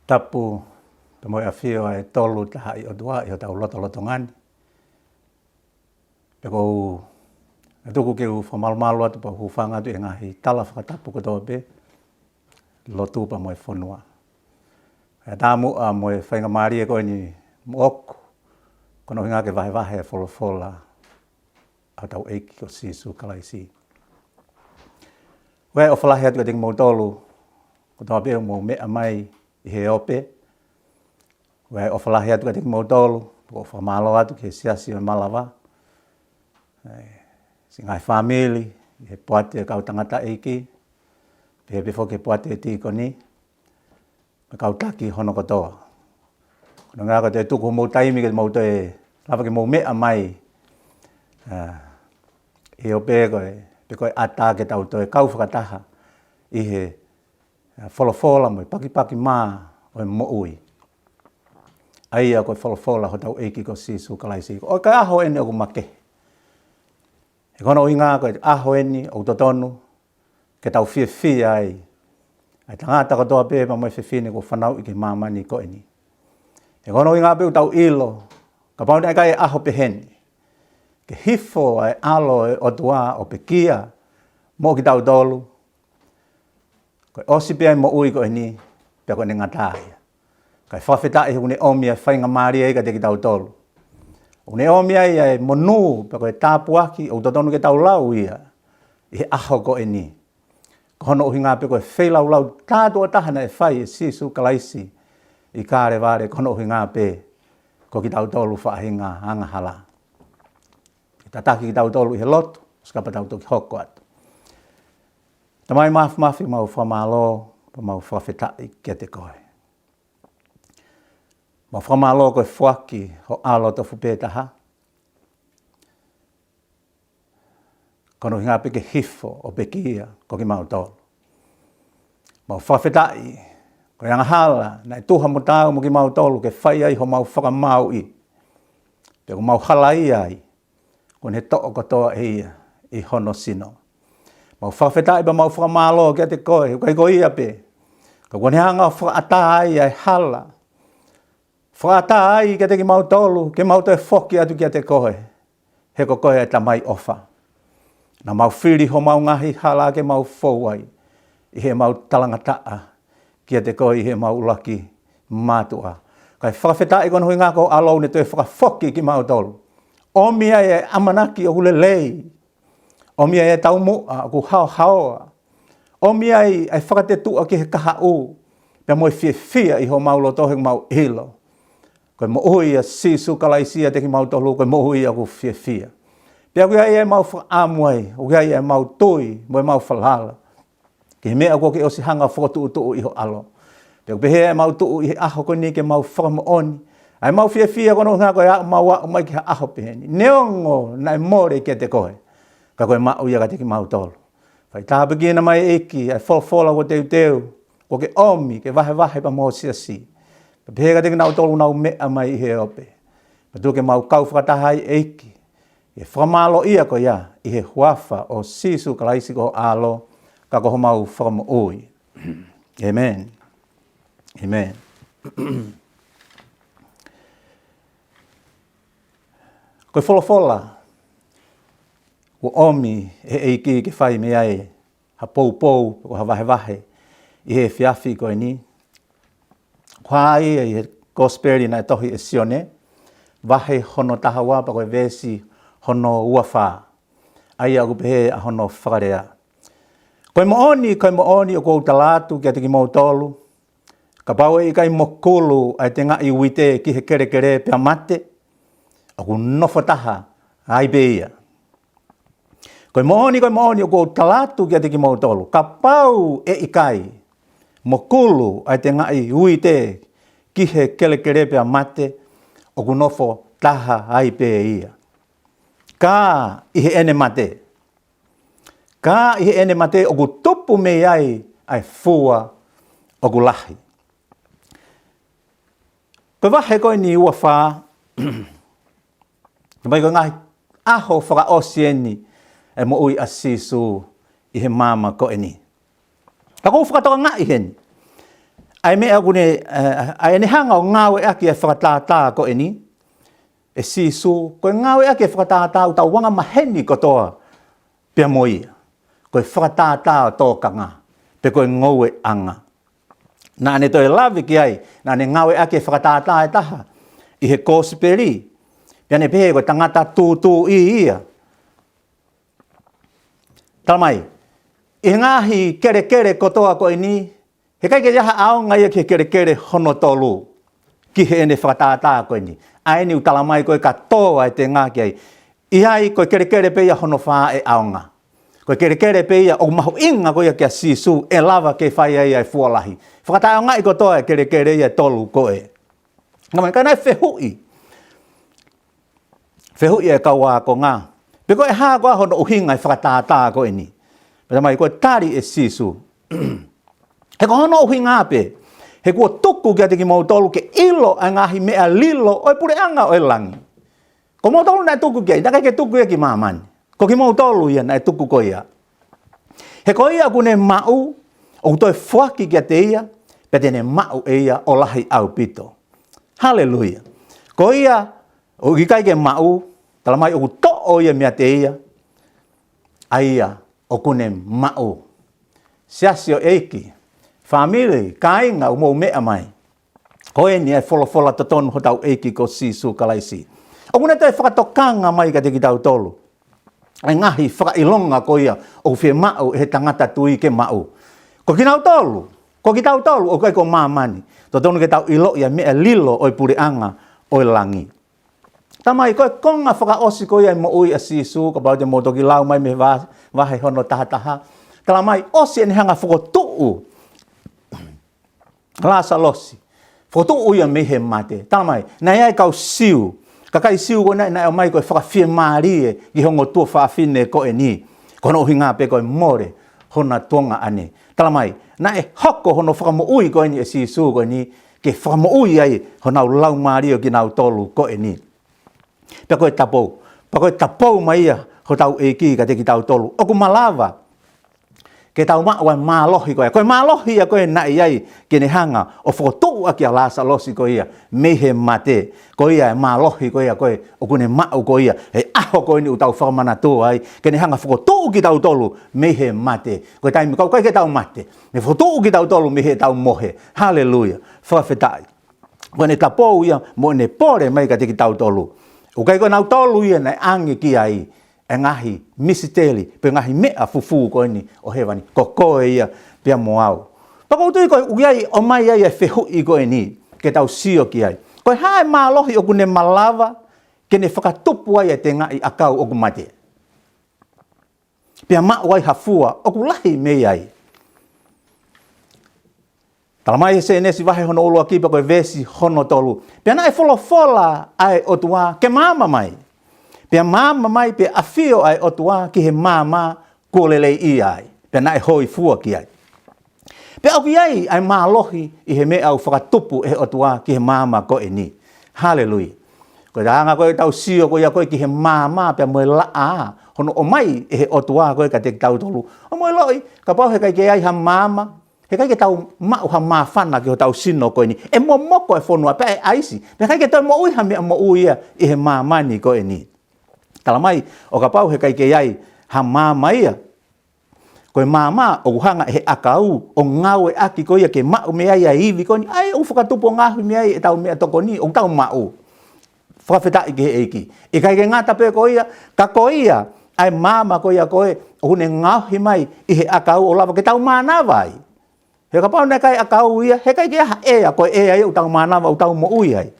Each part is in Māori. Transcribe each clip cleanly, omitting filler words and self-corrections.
tapu pe mo afio e tolu taha I o dua I o tau loto ngani. Pe ko tuku ke u whamalmalu atu pa hufanga atu e ngahi tala whakatapu kotoa pe lotu pa mo e whonua. E tāmu a mo e whainga maari e koe ni moku kono hinga ke vahe e wholofola a tau eiki ko sisu kalaisi. Wai o whalahi atu e tingi mo tolu kotoa pe mo mea mai I he ope. Wai o whalahi atu e tingi mo tolu o whamalo atu ke siasi o malawa. Si ngai family, he poate kau tangata eiki, pe before ke poate e tiko ni, kau taki hono kotoa. Kono ngā ko te tuku mou taimi ke mou te, lapa ke mou mea mai, e o pe koe ata ke tau toe kau whakataha, I he wholofola mo, paki mā o e moui. Aia koe wholofola ho tau eiki ko sisu kalaisi. O ka aho ene o kumake. E kono inga koe aho eni o totonu ke tau fie ai. Ai tangata katoa pe pa mo fifine ko whanau I ke mamani ko eni. E kono inga pe tau ilo ka paune ai kai aho pe heni. Ke hifo ai alo e o tua o pe kia mo ki tau tolu. Koe osi pe ai mo ui ko eni pe koe ne ngatai. Kai whawhetai hune omia whainga maari e ka te ki tau tolu. Une omia ia monu pe koe tāpuaki o totonu ke tau lau ia I he aho ko e ni. Kono uhi ngā pe koe whelau lau tātua tahana e whai e sisu kalaisi I kāre wāre kono uhi ngā pe ko ki tau tolu whaahinga angahala. Ki tataki ki tau tolu I he lotu, skapa tau toki hoko atu. Tamai mafi mau whamalo pa mau whawhetai kia te koe. Mau whamalo koe whaki ho alo tofu pētaha. Kono hinga peke hifo o pekia ko ki mau tolu. Mau whawhetai koe angahala na tuha mo tau mo ki mau tolu ke whai ai ho mau whakamau I. Peko mau hala I ai ko ne to'o kotoa ia I hono sino. Mau whawhetai pa mau whakamalo kia te koe kai ko ia pe. Ka kone hanga whakata ai ai hala. Whakata ai kia te ki mau tolu, ke mau te whoki atu kia te koe. He ko koe e tamai ofa. Na mau whiri ho mau ngahi hala ke mau whauai. I he mau talangataa kia te koe I he mau ulaki mātua. Kai whakawhetai kono hui ngā ko alau ne te whakawhoki ki mau tolu. Omia e amanaki o Lelei. Omia e tau mua o ku hao. Omia e whakatetua ki he kaha u. Pea moi fia I ho mau loto he mau hilo. Koe mo ui a sisu kalaisia te ki mau tolu, koe mo ui a ku fia. Pea koe ai e mau whaamuai, o koe ai e mau tui, mo e mau whalala. Ke mea koe ke osi hanga whakatu I ho alo. Pea koe he e mau tuu I he aho koe ni ke mau whakamooni. Ai mau fia kono ngā koe a mau a mai ki ha aho peheni. Neongo na e more ke te koe. Ka koe mau ia ka te ki mau tolu. Whai tāpiki na mai eki, ai wholofola ko teu. Ko ke omi, ke vahe pa mo si. Pehega te nau tolu nau mea mai I he ope. Patu ke mau kau whakatahai eiki. E whamalo ia ko ia I he huafa o sisu kalaisi ko alo ka koho mau whakamo ui. Amen. Amen. Koe wholofola o omi he eiki ke whai mea e ha pou ko ha vahe I he whiawhi koe ni. Kwai e he gospel na tohi e Sione. Wahe hono tahawa pa koe vesi hono uawha. Ai aku pehe a hono whakarea. Koe mooni o kou talatu kia te ki mau tolu. Ka pau e kai mokulu ai te ngai uite ki he kere pia mate. Aku nofo taha ai beia. Koe mooni o kou talatu kia te ki mau tolu. Ka pau e ikai. Mokulu ai te ngai uite ki he kere pia mate o kunofo taha ai pe ia. Ka I he ene mate. Ka I he ene mate o ku tupu me ai fua o ku lahi. Koe wahe koe ni ua wha. Mai koe ngai aho whaka osieni e mo ui asisu I he mama koe ni. Ka kou whakatoka ngai heni. ai mea kune ai ne hanga o ngāwe aki e whakatātā ko eni e sisu ko ngāwe aki e whakatātā o tau wanga maheni kotoa pia moia ko e whakatātā o tōkanga pe ko e ngoue anga na ne toi lawe ki ai na ne ngāwe aki e whakatātā e taha i he kōsiperi pia ne pehe ko tangata tūtū i ia talamai i ngāhi kere kotoa ko eni he kai ke jaha ao ngai ke kere hono tolu ki he ne whakatātā koe ni. Ai ni utalamai koe ka toa e te ngā ki ai. I hai koe kere pe ia hono whaa e aonga. Koe kere pe ia o mahu inga koe kia sisu e lava ke whai ai ai fualahi. Whakatāo ngai ko toa e kere ia tolu koe. Ngamai kai nai whehui. Whehui e kaua ko ngā. Pe koe haa koa hono uhinga e whakatātā koe ni. Pe mai koe tari e sisu. He ko hono uhi ngāpe, he kua tuku kia teki mautolu ke ilo a ngahi mea lilo oi pure anga oi langi. Ko mautolu nai tuku kia, nai ke tuku ia ki mamani. Ko ki mautolu ia nai tuku ko ia. He ko ia kune mau, o toi fuaki kia te ia, pe tene mau e ia o lahi au pito. Haleluia. Ko ia, o ki kai ke mau, talamai o to o ia mea te ia, a ia o kune mau. Siasio eiki. Family, kainga umo mea mai. Koe ni e fola tatonu ho tau eiki ko sisu kalaisi. O kuna te whakatokanga mai ka te ki tau tolu. Ai ngahi whakailonga ko ia o whie mau he tangata tui ke mau. Ko ki tau tolu, o kai ko mamani. Totonu ke tau ilo ia mea lilo oi purianga oi langi. Tamai koe konga whakaosi ko ia mo ui a sisu, ka pau te motoki lau mai me vahe hono taha. Talamai osi eni hanga whakotuu. Lasa losi. Foto uia mehe mate. Tamai, nai ai kau siu. Kakai siu ko nai o mai ko whakawhia marie ki hongo tua whawhine ko e ni. Kono uhi ngā pe ko e more hona tuanga ane. Tamai, nai hoko hono whakamo ui ko e ni e sisu ko e ni ke whakamo ui ai honau lau mario ki nau tolu ko e ni. Pea ko e tapou. Pa ko e tapou mai ia ho tau e ki ka te ki tau tolu. Oku malawa. Ke tau maa wai mālohi koe. Koe mālohi a koe nai ai ke ne hanga o whakotou a kia lasa losi koe ia. Mehe mate. Koe ia e mālohi koe ia koe o kune mau koe ia. He aho koe ni utau whakamana tō ai. Ke ne hanga whakotou ki tau tolu mehe mate. Koe taimi kau kai ke tau mate. Ne whakotou ki tau tolu mehe tau mohe. Hallelujah. Whawhetai. Koe ne tapou ia mo ne pore mai ka te ki tau tolu. O kai koe nau tolu ia nei ange ki ai. E ngahi misiteli, pe ngahi mea fufu koe ni o hewani, ko koe ia pia mo au. Pakautui koe uiai o mai ai e whehui koe ni, ke tau sio ki ai. Koe hae mālohi o kune malawa, ke ne whakatupu ai e te ngai akau o kumate. Pia mau ai hafua, o kulahi mei ai. Talamai he se nesi wahe hono olua kipa koe vesi hono tolu. Pia na e fola ai o tua ke mama mai. Pea mama mai pe afio ai otua ki he mama ko lelei i ai. Pea na e hoi fua ki ai. Pea au ki ai mālohi i he mea au whakatupu e otua ki he mama ko e ni. Hallelujah. Koe ranga koe tau sio koe ia koe ki he mama pea moe laa. Hono o mai e he otua koe ka te tau tolu. O moe loi, ka pau he kai ke ai ha mama. He kai ke tau mau ha mawhana ki ho tau sino koe ni. E mo moko e whonua pea e aisi. Pea kai ke tau mo ui ha mea mo ui ia i he mama ni koe ni. Talamai, o ka pau he kai ke ai ha mama ia. Koe mama o uhanga he akau o ngau e aki ko ia ke mau mea ia hivi ko ni. Ai, u whakatupo ngahu mea i e tau mea toko ni, o tau mau. Whakawhetai ke he eiki. E kai ke ngata pe ko ia, ka ko ia, ai mama ko ia koe, o hune ngauhi mai i he akau o lava ke tau manawai. He ka pau ne kai akau ia, he kai ke aha ea, koe ea ia u tau manawa, u tau mo ui ai.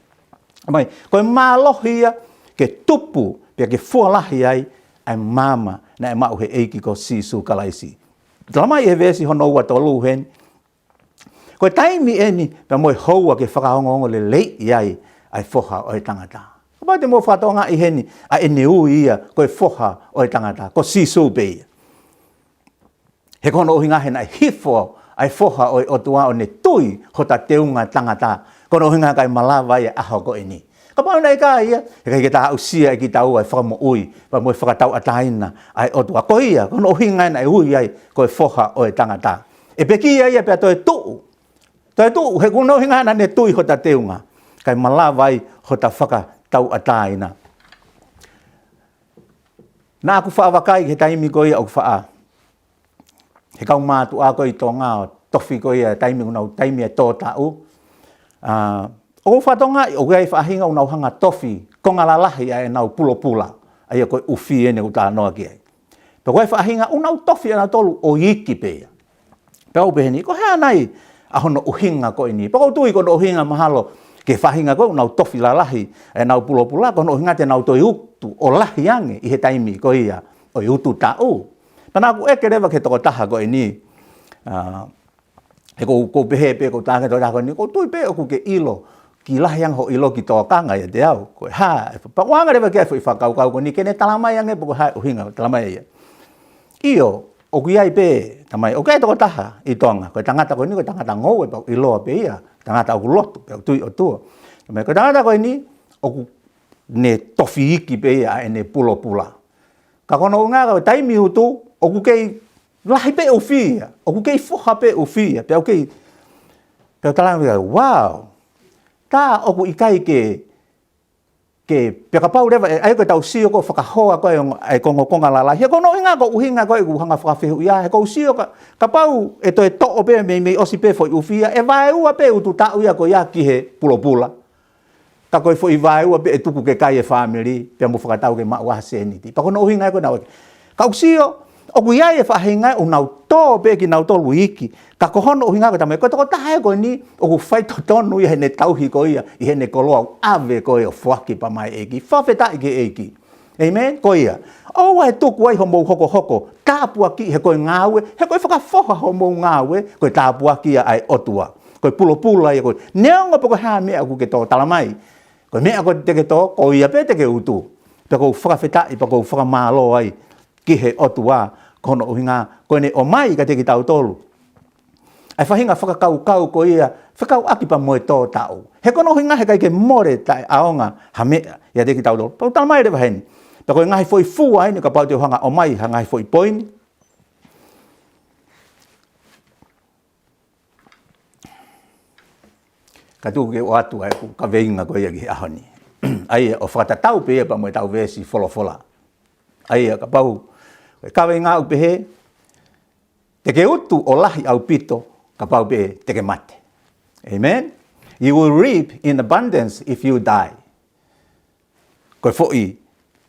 Mai, koe mālohi ia, ke tupu, pia ke fualahi ai mama na e mau he eiki ko sisu kalaisi. Talamai e vesi hono ua tolu hen. Koe taimi eni pia moe houa ke whakahongongo lelei ai ai foha o e tangata. Kapai te mo whatonga i heni a ene ui ia koe foha o e tangata, ko sisu pe ia. He kono ohi ngahe na hifo ai foha o e otua o ne tui hota teunga tangata. Kono ohi ngahe kai malawa ia aho ko eni. Kapau nei ka ia, e kai ke taha usia e ki tau ai whakamo ui, pa moe whakatau ataina ai otua. Ko ia, kono ohi ngai na e ui ai, koe foha o e tangata. E peki ia ia pia toi tuu. Tai tu he kuno hinga na ne tui ho ta teunga. Kai malawai ho ta whaka tau ataina. Nā aku whaawakai he taimi ko ia au whaa. He kau mātu a koe tō ngā tofi ko ia taimi unau taimi e tō tau. O whatonga o gai whaahinga unau hanga tofi ko ngā lalahi ai nau pulo pula. Ai koe ufi ene uta noa ki ai. Pe koe whaahinga unau tofi ana tolu o iki pea. Pe au peheni, ko hea nai ahono uhinga koe ni. Pe kou tui kono uhinga mahalo ke whahinga koe unau tofi lalahi ai nau pulo pula. Kono uhinga te nau toi uktu o lahi ange i he taimi ko ia o utu tau. Pana aku eke rewa ke toko taha koe ni. He kou pehe pe kou tāke toko taha koe ni. Kou tui pe oku ke ilo. Ki lahi ang ho ilo ki tō kanga ia te au. Koe haa. Pa wanga rewa ke ai whakau kau koe ni. Kene talamai ange poko hai uhinga talamai ia. Iyo. Oku iai pe. Tamai. Oku ai toko taha i tonga. Koe tangata koe ni. Koe tangata ngou e pa iloa pe ia. Tangata oku lotu. Pe tui o tua. Tamai. Koe tangata koe ni. Oku ne tofi iki pe ia e ne pulo pula. Ka kono unga koe taimi utu. Oku kei lahi pe ufia. Oku kei foha pe ufia. Pe au kei. Pe au talangi wika. Wow. Tā oku ikai ke pekapau rewa, ai koe tau sio ko whakahoa koe ai konga lalahi. He kono inga ko uhinga koe uhanga whakawhihu ia. He kou sio ka pau e toi to'o pe mei osi pe foi ufia. E vai ua pe utu tau ia ko ia ki he pula. Ka koe foi vai ua pe e tuku ke kai e family. Pe mu whakatau ke maua seniti. Pa kono uhinga koe nau. Ka usio, oku iai e whahinga unau tō pe ki nau tolu iki. Ka kohono uhinga koe tamai. Koe toko tahe koe ni, oku whai totonu i hene tauhi koe ia. I hene koloa ave koe o whaki pa mai eki. Whawheta ike eki. Amen? Koe ia. Owa he tuku ai homou hoko. Tāpua ki he koe ngāwe. He koe whakawhoha homou ngāwe. Koe tāpua ki ai otua. Koe pula ia koe. Neonga poko haa mea ku ke tō talamai. Koe mea koe teke tō, koe ia pe teke utu. Pe kou whakawheta i pa kou whakamālo ai. Ki he otua. Kono uhinga. Koe ne o mai ka teki tau tolu. Ai whahinga whakakau ko ia, whakau aki pa moe tō tau. He kono hinga he kai ke more tai aonga ha mea ia teki tau tolu. Pau talamai rewa heni. Pa koe ngahi foi fua heni ka pau te hanga o mai ha ngahi foi poini. Ka tuku ke o atu ai ka veinga ko ia ki ahoni. Ai o whakatatau pe ia pa moe tau vesi fola. Ai ka pau ka veinga upe he. Teke utu o lahi au pito. Ka pau pe teke mate. Amen? You will reap in abundance if you die. Koe fo'i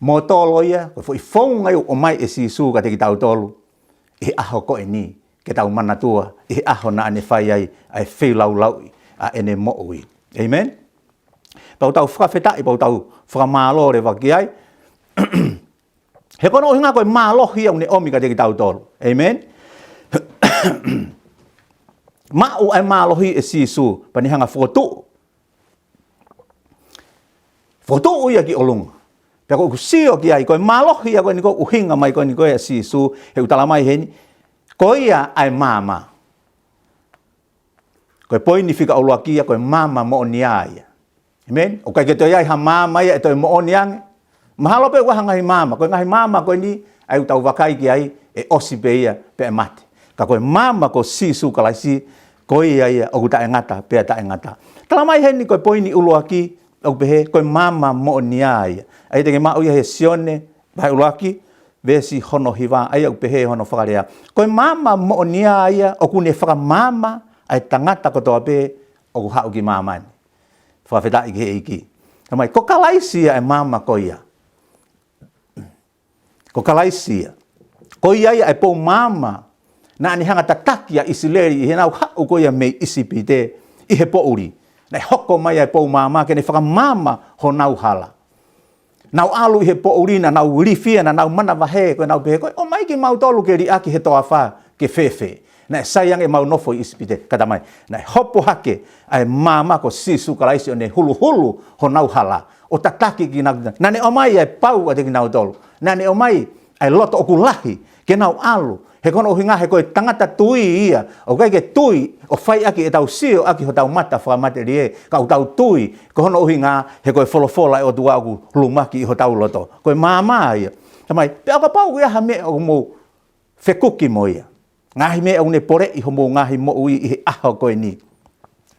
mō tolo ia, koe fo'i whaungai o mai e sisu ka teki tau tolu. I aho koe ni, ke tau manatua, i aho na ane whai ai whilau a ene mo'ui. Amen? Pau tau whakawhetai, pau tau whakamālo re waki ai. He kono hinga koe mālohi au ne omi ka teki tau tolu. Amen? Ma'u ai mālohi e sisu panihanga whotu. Whotu ia ki olunga. Pea koe kusio ki ai, koe mālohi ia koe ni koe uhinga mai koe ni koe e sisu, he utalamai heni, koe ia ai mama. Koe poini whika olua kia, koe mama mo ni aia. Amen? O kai ke toi ai ha mama ia e toi mo ni ange. Mahalo pe waha ngahi mama, koe ngahi mama koe ni, ai utau wakai ki ai, e osi pe ia, pe e mate. Ka koe mama ko sisu kalaisi, koe ia oku ta e ngata, pea ta e ngata. Talamai heni koe poini ulua ki, oku pehe, koe mama mo ni aia. Ai teke mau ia he Sione, bai ulua ki, vesi hono hiwa, ai oku pehe hono whakarea. Koe mama mo ni aia, oku ne whakamama, ai tangata kotoa pe, oku hau ki mamani. Whawheta iki he iki. Tamai, ko kalaisia e mama ko ia. Ko kalaisia. Ko ia e pou mama, na ni hanga tatakia isileri, i he nau hau ko ia mei isipite, i he pouri. Nei hoko mai e pou mama, ke ne whakamama ho nau hala. Nau alu i he pourina, nau rifia, na nau mana wahe, koe nau pehe, koe, o mai ki mau tolu ke ri aki he toa wha, ke fefe. Nei sayang e mau nofo isipite, kata mai. Nei hopo hake, ai mama ko sisu kalaisi o ne hulu ho nau hala. O tataki ki nau, na ne o mai ai pau a te ki nau tolu. Na ne o mai ai loto oku lahi, ke nau alu. He kono uhinga he koe tangata tui ia, o kai ke tui, o whai aki e tau sio, aki ho tau mata whakamate rie, ka tau tui, ko hono uhinga he koe wholofola e o tua aku lumaki i ho tau loto. Koe māma ia. Tamai, pe aka pau ia ha mea o mou whekuki mo ia. Ngahi mea o ne pore i ho mou ngahi mo ui i he aho koe ni.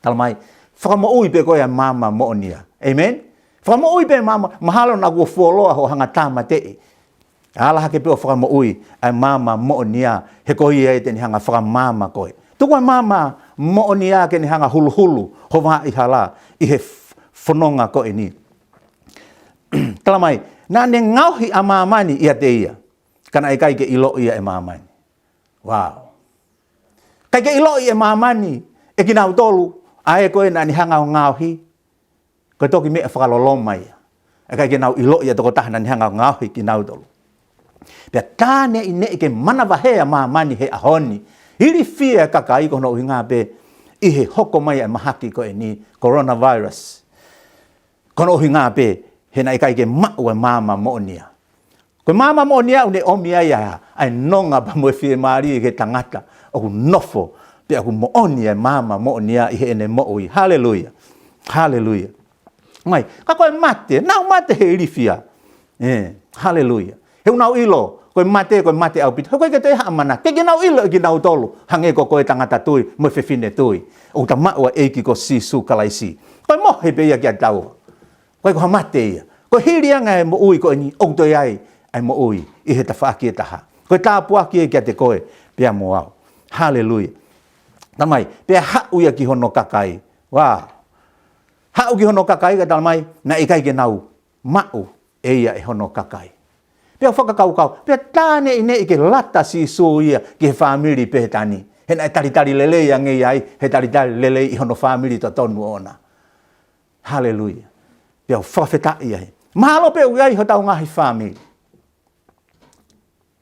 Talamai, whakamoui pe koe a mama moonia. Amen? Whakamoui pe mama, mahalo na kua fuoloa ho hanga tāma te. Ala hake pe o whakamoui a mama moonia, he koe e te ni hanga whakamama koe. Tukua mama moonia ke ni hanga hulu hulu, ho waha i hala, i he whanonga koe ni. Talamai, nā ne ngauhi a mamani ia te ia, kana e kai ke ilo ia e mamani. Wow. Kai ke ilo ia e mamani, e ki nau tolu, a e koe nā ni hanga o ngauhi, koe toki mea whakaloloma ia. E kai ke nau ilo ia toko taha nā ni hanga o ngauhi ki nau tolu. Pea tāne i ne i ke manawa hea mamani he ahoni, hiri fia kaka i kono uhi ngā pe, i he hoko mai e mahaki koe ni coronavirus. Kono uhi ngā pe, he na i kai ke mau e mama moonia. Koe mama moonia une omi ia, ai nonga pa moe fie maari i ke tangata, o ku nofo, pe aku moonia e mama moonia i he ene mooi. Hallelujah. Hallelujah. Mai, ka koe mate, nau mate he iri fia. Hallelujah. He unau ilo, koe mate au pita. Koe ke te haamana, ke nau ilo i ki nau tolu, hange ko koe tangata tui, moe fefine tui. O ta maua eiki ko sisu kalaisi. Koe mohe pe ia ki a tau. Koe ko hamate ia. Koe hirianga e mo ui koe ni, o toi ai, ai mo ui, i he ta whaaki e taha. Koe tāpuaki e kia te koe, pia mo au. Hallelujah. Tamai, pia hau ia ki hono kakai. Wow. Hau ki hono kakai ka talamai, na ikai ke nau, mau e ia e hono kakai. Pia whakakaukau, pia tāne i ne i ke lata si su ia ki he whamiri pe he tani. He na e taritari lelei ange iai, he taritari lelei i hono whamiri to tonu ona. Hallelujah. Pia whawheta iai. Mahalo pe uiai ho tau ngahi whamiri.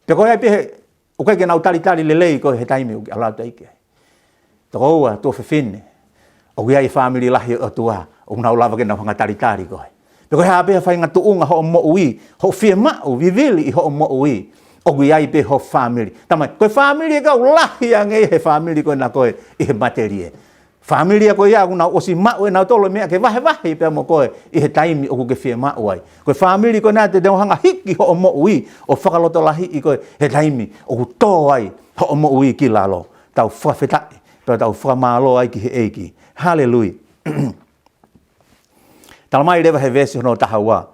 Pia koe ai pe he, o kai ke nau taritari lelei koe he taimi uki alau taike. Toko ua, tua whiwhine. O uiai whamiri lahi o tua, o nau lava ke nau hanga taritari koe. Pia koe hea pe he whainga tuunga ho o mo ui, ho fie mau, vivili i ho o mo ui. O uiai pe ho whamiri. Tamai, koe whamiri e kau lahi ange he whamiri koe na koe i he materie. Familia ko ia kuna osi mau e na tolo mea ke vahe pe mo koe i he taimi o ku ke fie mau ai. Koe family ko na te deu hanga hiki ho o mo ui o whakaloto lahi i koe he taimi o ku tō ai ho o mo ui ki lalo. Tau whawhetai, tau whamalo ai ki he eiki. Hallelujah. Talamai rewa he vesi hono tahaua.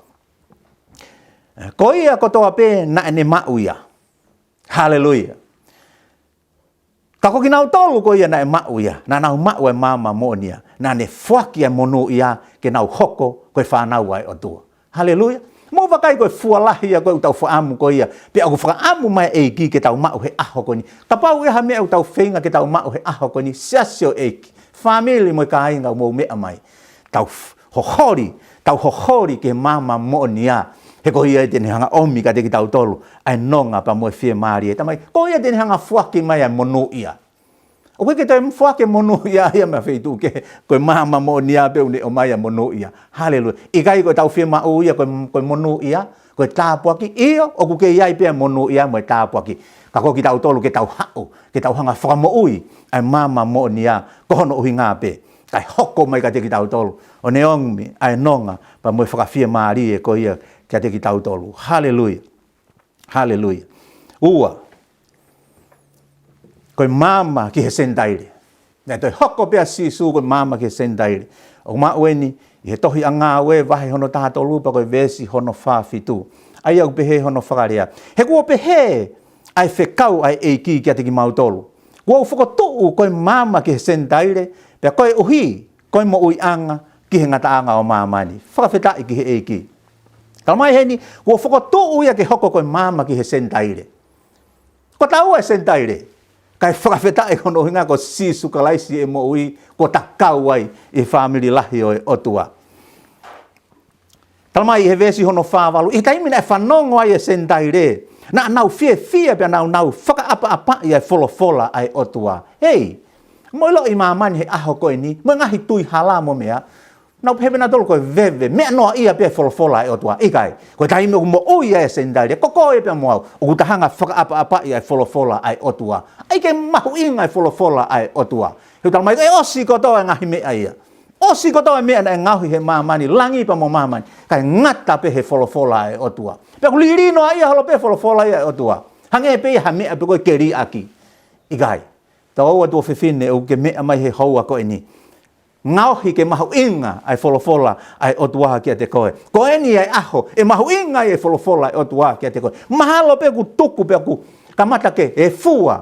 Ko ia kotoa pe na ene mau ia. Hallelujah. Ka koki nau tolu ko ia na e mau ia, na nau mau e mama moonia, na ne whaki e monu ia ke nau hoko koe whanau ai o tua. Hallelujah. Mo wakai koe fualahi ia koe utau whaamu ko ia, pe aku whaamu mai eiki ke tau mau he aho ko ni. Ka pau ia mea utau whenga ke tau mau he aho ko ni, siasio eiki. Family mo ka inga mo mea mai. Tau hohori ke mama moonia. He ko ia te ni hanga omi ka te ki tau tolu, ai nonga pa moe fie maari e tamai, ko ia te ni hanga fuaki mai a monu ia. O koe ke te fuaki monu ia ia mea feitu ke, koe mama mo nia peu ne o mai a monu ia. Hallelujah. I kai koe tau fie mau ia koe monu ia, koe tāpuaki, iyo o kuke iai pia monu ia moe tāpuaki. Ka ko ki tau tolu ke tau hau, ke tau hanga whakamo ui, ai mama mo nia, kohono uhi ngā pe. Kai hoko mai ka te ki tau tolu. O ne ongi, ai nonga, pa moe whakawhia maari e ko ia, kia te ki tau tolu. Hallelujah. Hallelujah. Ua. Koe mama ki he sendaire. Nea toi hoko pia sisu koe mama ki he sendaire. O maueni, i he tohi a ngā ue vahe hono taha tolu pa koe vesi hono whawhitu. Ai au pehe hono whakarea. He kua pehe ai whekau ai eiki kia te ki mautolu. Kua u whakotuu koe mama ki he sendaire, pia koe uhi, koe mo ui anga ki he ngata anga o mamani. Whakawhetai ki he eiki. Kalmai heni, kua whakotuu ia ke hoko koe mama ki he sendaire. Ko tau e sendaire. Kai whakawhetai kono hinga ko sisu kalaisi e mo ui, ko takau ai i family lahi o e otua. Kalmai he vesi hono whāwalu, i taimina e whanongo ai e sendaire. Na nau fie pia nau whakaapa i ai fola ai otua. Hei, moilo i mamani he aho koe ni, mo ngahi tui hala mo mea, nau pepe na tolo koe veve, mea noa ia pia fola ai otua. Ikai, koe taimi o mo ui ai e sendaire, koko e pia moau, o kutahanga whakaapa i ai fola ai otua. Ai ke mahu inga ai fola ai otua. Heu tala mai, e osi kotoa e ngahi mea ia. Osi kotoa e mea na e ngahi he mamani, langi pa mo mamani, kai ngata pe he fola ai otua. Pea kulirino ai halo pe fola ai otua. Hange pe ha mea pe koe keri aki. Ikai, tau aua tua whiwhine o ke mea mai he haua koe ni. ngauhi ke mahu inga ai folofola ai otua kia te koe. Ko eni ai aho e mahu inga ai folofola ai otua kia te koe. Mahalo pe ku tuku pe ku kamata ke e fua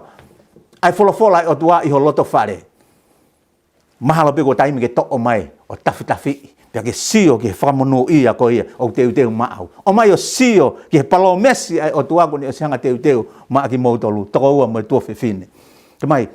ai folofola ai otua iho loto whare. Mahalo pe ku taimi ke to'o mai o tafi. Pia ke sio ke whakamonu ia ko ia o teu maau. O mai o sio ke palomesi ai otua ko ni o sianga teu maa ki mautolu. Toko ua mo tua whiwhine. Te mai,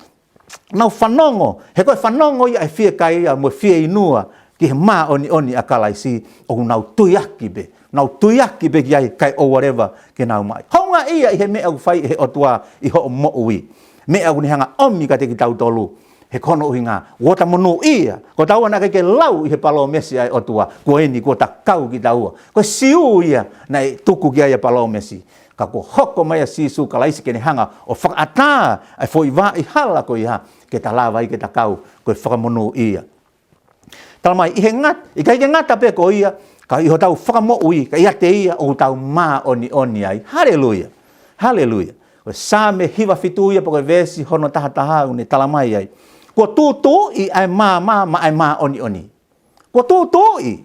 nau whanongo, he koe whanongo ia e whia kai ia mo whia inua ki he maa oni a kalaisi o nau tuiaki be. Nau tuiaki be ki ai kai o whatever ke nau mai. Honga ia i he mea u whai he otua i ho o mo ui. Mea u ni hanga omi ka te ki tau tolu. He kono uhi ngā, wota monu ia, ko taua na ke lau i he palomesi ai otua, ko eni, ko ta kau ki taua. Ko siu ia, nei tuku ki ai palomesi. Ka ko hoko mai a sisu ka laisi ke ni hanga, o whakata, ai fo i wā i hala ko iha, ke ta lawa i ke ta kau, ko i whakamonu ia. Tala mai, i he ngat, i ka ike ngata pe ko ia, ka iho tau whakamo ui, ka ia te ia, o tau mā oni ai. Haleluia, haleluia. Ko sa me hiwa fitu ia, po ko vesi hono taha uni tala mai ai. Ko tutu i ai ma ai ma oni. Ko tutu i.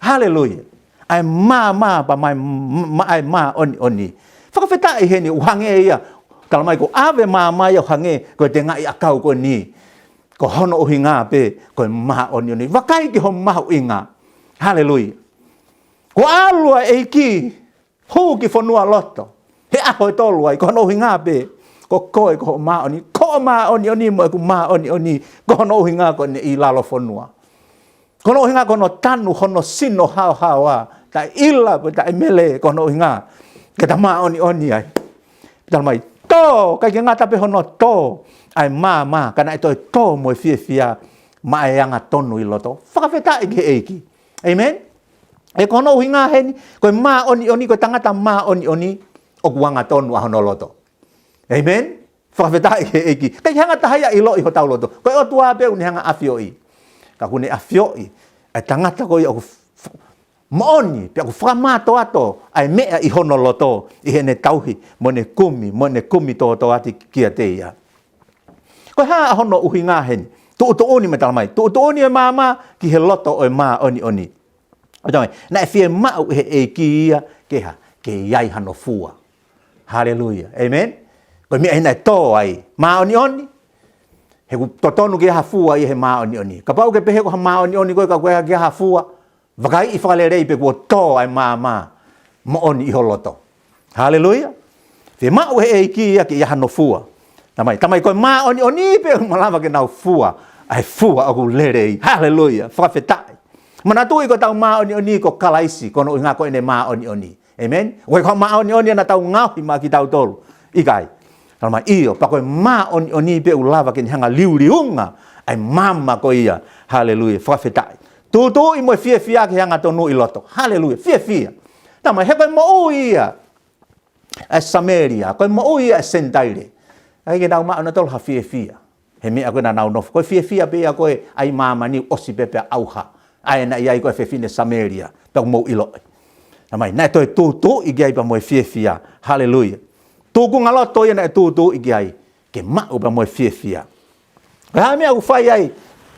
Haleluia. Ai ma pa mai ma ai ma oni. Whakawheta i heni uhange ia. Tala mai ko ave ma ia uhange ko te ngai akau ko ni. Ko hono uhi ngā pe ko ma oni. Wakai ki ho mahu inga. Haleluia. Ko alua e ki hu ki whanua loto. He aho e tolua i ko hono uhi ngā pe. Ko koe ko ma oni. Ko ma oni mo ku ma oni. Ko hono uhi ngā ko ne i lalo whanua. Ko hono uhi ngā ko no tanu hono sino hao a. Ta ila po ta emele ko hono uhi ngā. Ke ta ma oni ai. Tala mai, to, kai ke ngā tape hono to. Ai ma, kana e toi to mo e fia ma e anga tonu i loto. Whakawheta i ke eiki. Amen? E ko hono uhi ngā heni. Ko ma oni, ko tangata ma oni. O kuanga tonu a hono loto. Amen? Whakawheta i ke eiki. Kai hanga tahaya i lo i ho tau loto. Ko e o tua peu ni hanga afioi. Ka kune afioi. Ai tangata ko i o mooni. Pia ku whakamato ato. Ai mea i hono loto. I he ne tauhi. Mo ne kumi to ati kia te ia. Ko haa hono uhi ngā heni. Tuutuuni me tala mai. Tuutuuni e mama ki he loto o e maa oni. Na e fie mau he eiki ia. Keha. Ke iai hano fua. Hallelujah. Amen? Ko mea hina e tō ai, mā oni. He ku totonu ki aha fua i he mā oni. Ka pau ke pehe ko ha mā oni koe ka koe ki aha fua. Wakai i whakalere pe kua tō ai mā. Mo oni iho loto. Hallelujah. Fe mau he eiki ia ki aha no fua. Tamai koe mā oni pe malama ke nau fua. Ai fua o ku lerei. Hallelujah. Whakawhetai. Mana tui ko tau mā oni ko kalaisi. Kono inga ko ene mā oni. Amen. Koe ko mā oni na tau ngauhi mā ki tau tolu. Ikai. Tala mai iyo, pa koe ma oni pe ulawa ki hanga liunga, ai mama ko ia. Haleluia, whakawhetai. Tutu i moe fia ki hanga tonu i loto. Haleluia, fia. Tala mai, he koe mo ia. E Samaria, koe mo ia e Sentaire. Ai ke nau maa na tolu ha fia. He mea koe na nau nofu. Koe fia pe ia koe ai mama ni osi pepe auha. Ai na ia i koe fefine Samaria. Pea mo ilo. Tala mai, nai toi tutu i gai pa moe fia. Haleluia. Tuku ngaloto ia na e tutu i ai. Ke mau pa moe fia. Ko haa mea u whai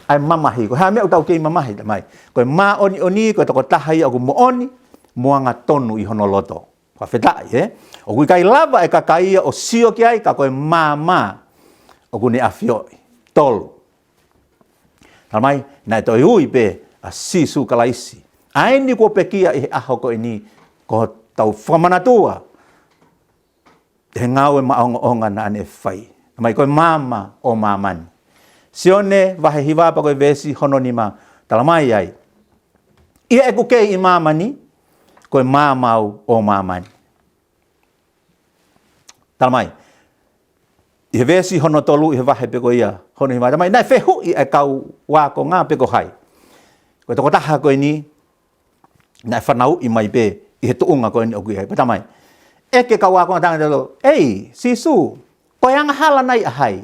ai mamahi. Ko haa mea u tau kei mamahi tamai. Ko ma oni, ko toko tahai au mo oni, moanga tonu i hono loto. Ko whetai, O kui kai lava e kakaia o sio ki ai, ka koe ma. O kune afioi. Tolu. Tamai, na e toi ui pe a sisu kalaisi. Aini ko pekia i he aho ko ini, ko tau whamanatua. He ngau e maonga na ane whai. Mai koe mama o mamani. Sione wahe hiwa pa koe vesi hononima talamai ai. Ia e kukei i mamani, koe mamau o mamani. Talamai. I he vesi honotolu i he wahe pe koe ia hononima. Talamai, nai whehu i e kau wako ngā pe ko hai. Koe toko taha koe ni, nai whanau i mai pe i he tuunga koe ni o kui hai. Talamai. Eke ka wako tanga talo, ei, sisu, koe anga hala nai ahai.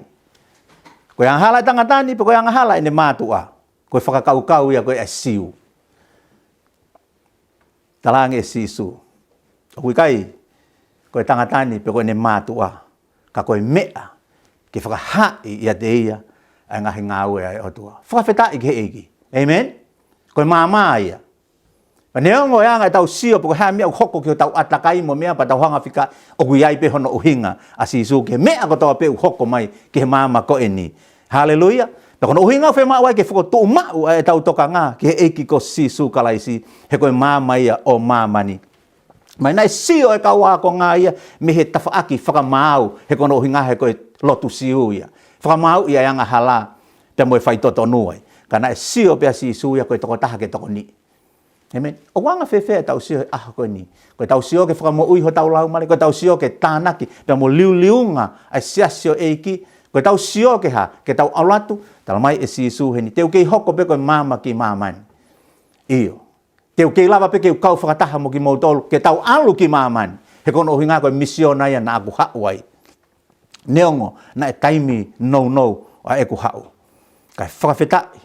Koe anga hala tangatani, pe koe anga hala ene mātua. Koe whakakau ia koe e siu. Talange e sisu. O kui kai, koe tangatani, pe koe ene mātua. Ka koe mea, ke whakahai ia te ia, ai ngahi ngau e o tua. Whakawheta i ke eiki. Amen? Koe māmā ia. Pa neo ngoi anga tau sio po ha mea hoko ki tau atakai mo mea pa tau hanga whika o gui pe hono uhinga a sisu ke mea ko tau pe hoko mai ke māma ko eni. Hallelujah. Pa kono uhinga whe maa wai ke whako tō mau e tau toka ngā ke eiki ko sisu kalaisi he koe māma ia o māmani. Mai nai sio e kaua ko ngā ia me he tawhaaki whakamau he kono uhinga he koe lotu siu ia. Whakamau ia anga hala te moe whai toto nuai. Kana e sio pia sisu ia koe toko taha ke toko ni. Amen. O wanga whewhea tau sio aha koe ni. Koe tau sio ke whakamo ui ho tau lau mare. Koe tau sio ke tānaki. Pia mo liunga ai siasio eiki. Koe tau sio ke ha. Ke tau aulatu. Tala mai e sisu he ni. Teu kei hoko pe koe māma ki māmani. Iyo. Teu kei lava pe kei kau whakataha mo ki mautolu. Ke tau alu ki māmani. He kono uhi ngā koe misionaia na aku hauai. Neongo na e taimi no a eku hau. Kai whakawhetai.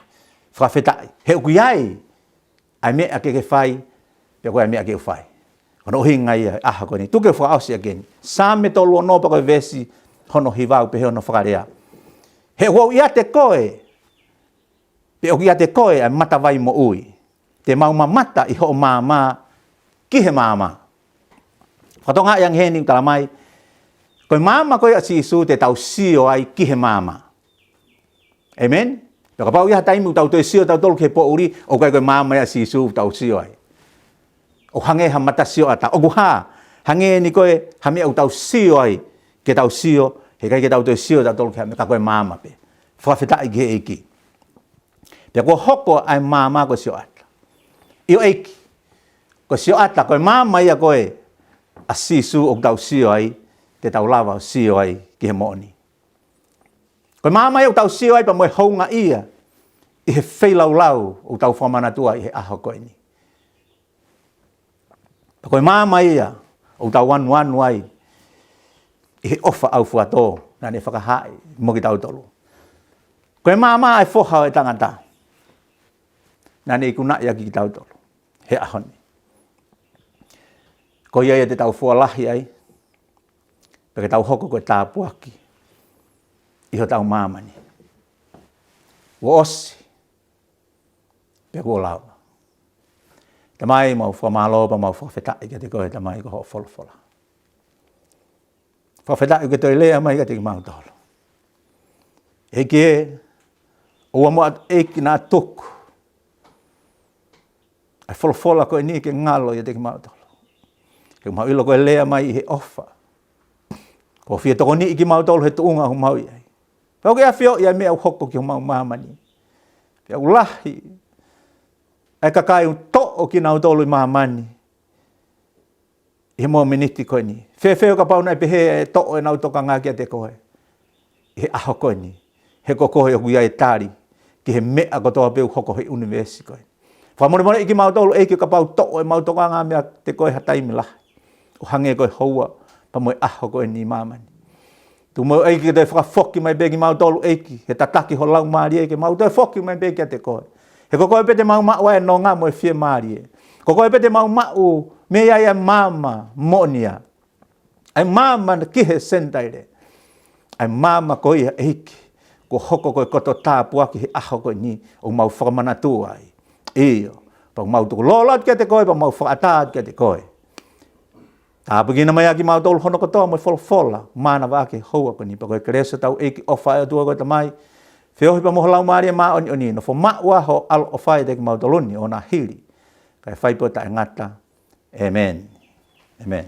Whakawhetai. He uku iai. Ai me ake ke whai, pe koe ai me ake ke whai. Kono uhi ngai aha koe ni. Tuke whakaosi ake ni. Sāme tolu ono pa koe vesi hono hivau pe he ono whakarea. He wau ia te koe. Pe oki ia te koe ai mata vai mo ui. Te mauma mata i ho māma ki he māma. Whatonga yang heni tala mai. Koe māma koe asi isu te tau sio ai ki he māma. Amen? Peka pau iha taimu tau toi sio tau tolu ke po uri o koe māma ia si isu tau sio ai. O hange ha mata sio ata. O guha. Hange ni koe hame au tau sio ai ke tau sio. He kai ke tau toi sio tau tolu ke hame ka koe māma pe. Whawheta i ke eiki. Pea koe hoko ai māma koe sio ata. Io eiki. Koe sio ata koe māma ia koe a si isu o tau sio ai te tau lava o sio ai ki he mooni. Koe māma ia o tau sio ai pa moe haunga ia i he wheilau o tau whamanatua i he aho koe ni. Pa koe māma ia o tau wanu ai i he ofa au fuato na ne whakahai mo ki tau tolu. Koe māma ai whohau e tangata na ne ikuna ia ki tau tolu. He aho ni. Koe ia te tau fualahi ai pa ke tau hoko koe tāpuaki i ho tau māmani. Wo osi. Pea kua lawa. Tamai mau whamalopa mau whawhetai ke te koe tamai ko ho wholofola. Whawhetai ke toi lea mai ke te mau tolo. Eke e, ua mo eki nā tuku. Ai wholofola koe ni ke ngalo i te mau tolo. Ke mau ilo koe lea mai i he ofa. Ko fia toko ni i ki mau tolo he tuunga hu mau iai. Pau ke a whio ia mea u hoko ki hu mau māmani. Pia u lahi. Ai kakai un to'o ki nau tolu i māmani. I he mua miniti koe ni. Whewheo ka pau nai pehe e to'o e nau toka ngā kia te koe. I he aho koe ni. He kokohe o kuia e tāri. Ki he mea kotoa peu hoko he universi koe. Whamone i ki mau tolu e ki ka pau to'o e mau toka ngā mea te koe hataimi lahi. O hange koe houa pa moe aho koe ni māmani. Tu mo eiki te whakafoki mai beki mau tolu eiki. He tataki ho lau maari eiki. Mau te foki mai beki a te koe. He kokoe pete mau mau e no ngā mo e fie maari e. Kokoe pete mau mau me ia mama monia. Ai mama na kihe sentaire. Ai mama koe ia eiki. Ko hoko koe koto tāpuaki he aho koe ni. O mau whakamanatua ai. Iyo. Pau mau tuku lolat kia te koe. Pau mau whakatat kia te koe. Tāpagina mai aki mau tolu hono kotoa mo wholofola. Mana wake houa ko ni. Pakoe keresa tau eiki ofa e tua koe tamai. Whiohi pa moho lau maari e maa oni oni. No fo maua ho alo ofa e teki mau toluni o na hili. Kai whaipo ta e ngata. Amen. Amen.